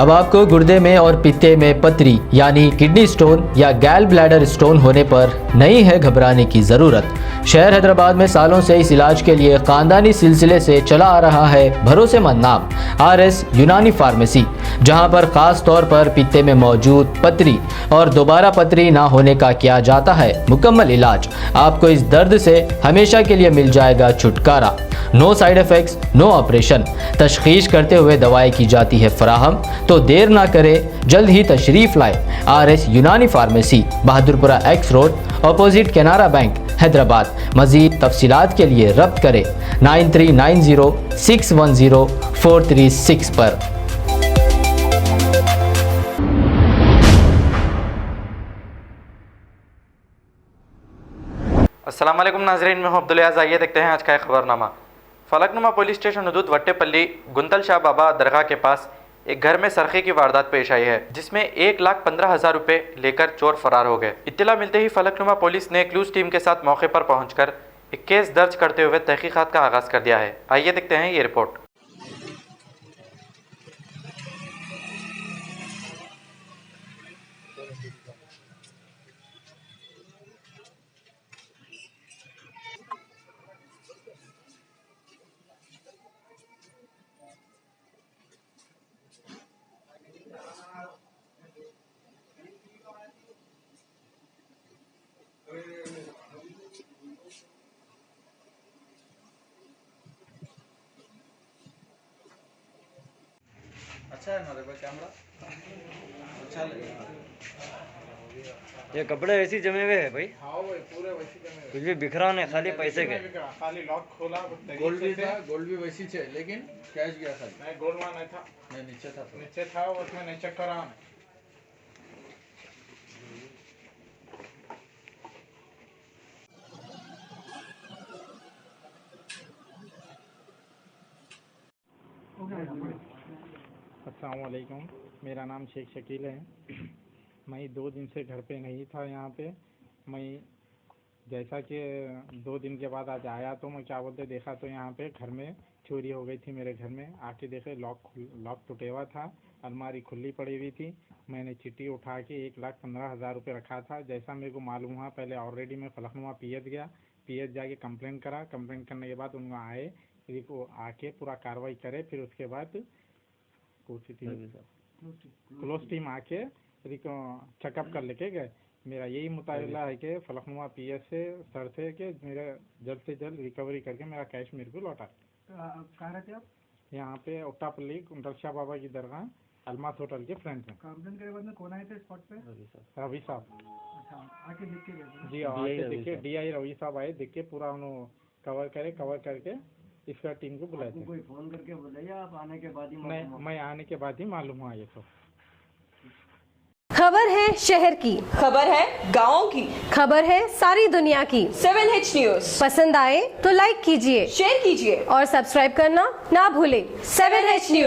अब आपको गुर्दे में और पित्ते में पथरी यानी किडनी स्टोन या गैल ब्लैडर स्टोन होने पर नहीं है घबराने की ज़रूरत। शहर हैदराबाद में सालों से इस इलाज के लिए खानदानी सिलसिले से चला आ रहा है भरोसेमंद नाम RS यूनानी फार्मेसी, जहां पर खास तौर पर पित्ते में मौजूद पथरी और दोबारा पथरी ना होने का किया जाता है मुकम्मल इलाज। आपको इस दर्द से हमेशा के लिए मिल जाएगा छुटकारा। No side effects, no operation, तशखीस करते हुए दवाएं की जाती है फराहम। तो देर ना करें, जल्द ही तशरीफ़ लाए RS यूनानी pharmacy, Bahadurpura X road, opposite Canara bank, Hyderabad. मज़ीद तफसीलात के लिए रब्त करें 9390610436 पर। अस्सलाम वालेकुम नाज़रीन, मैं हूं अब्दुल अज़ीज़। आइए देखते हैं आज का खबरनामा। फलकनुमा पुलिस स्टेशन हदूद वट्टेपल्ली गुंतल शाह बाबा दरगाह के पास एक घर में सरखे की वारदात पेश आई है, जिसमें 1,15,000 रुपए लेकर चोर फरार हो गए। इत्तला मिलते ही फलकनुमा पुलिस ने क्लूज टीम के साथ मौके पर पहुंचकर एक केस दर्ज करते हुए तहकीकात का आगाज कर दिया है। आइए देखते हैं ये रिपोर्ट। अच्छा है ना कैमरा, अच्छा लगेगा। ये कपड़े ऐसे ही जमे हुए हैं भाई। हाँ भाई, पूरे वैसे जमे हुए। कुछ भी बिखरा नहीं, खाली पैसे के। खाली लॉक खोला, गोल्ड भी था, गोल्ड भी वैसी है, लेकिन कैश गया था। नहीं, गोल्ड वहाँ नहीं था, नहीं नीचे था, नीचे था, उसमें नहीं चेक करा। अस्सलाम वालेकुम, मेरा नाम शेख शकील है। मैं 2 दिन से घर पे नहीं था यहाँ पे। मैं जैसा कि 2 दिन के बाद आज आया तो मैं क्या बोलते देखा तो यहाँ पे घर में चोरी हो गई थी। मेरे घर में आके देखे लॉक टूटे हुआ था, अलमारी खुली पड़ी हुई थी। मैंने चिट्ठी उठा के 1,15,000 रुपये रखा था। जैसा मेरे को मालूम हुआ, पहले ऑलरेडी मैं फलकनुमा PH गया, PH जाके कंप्लेन करा। कंप्लेन करने के बाद उनको आए, फिर वो आके पूरा कार्रवाई करे। फिर उसके बाद क्लोज टीम आके चेकअप कर लेके गए। मेरा यही मुताबिला है कि फलकनुमा PH से सर से कि मेरा जल्द से जल्द रिकवरी करके मेरा कैश मेरे को लौटा। कहाँ रहते आप? यहाँ पे उट्टापल्ली गुंतल शाह बाबा की दरगाह अलमास होटल के फ्रंट में। कंप्लेन के बाद में कौन आए थे स्पॉट पे? रवि साहब। अच्छा, आके देख के गए? जी आके देख के DI रवि साहब आए, देख के पूरा उन्होंने कवर करके इसका टीम को बुलाया था। कोई फोन करके बोला या आप आने के बाद ही? नहीं, मैं आने के बाद ही मालूम हुआ ये तो। खबर है शहर की, खबर है गाँव की, खबर है सारी दुनिया की। 7H न्यूज़ पसंद आए तो लाइक कीजिए, शेयर कीजिए और सब्सक्राइब करना ना भूलें। 7H news.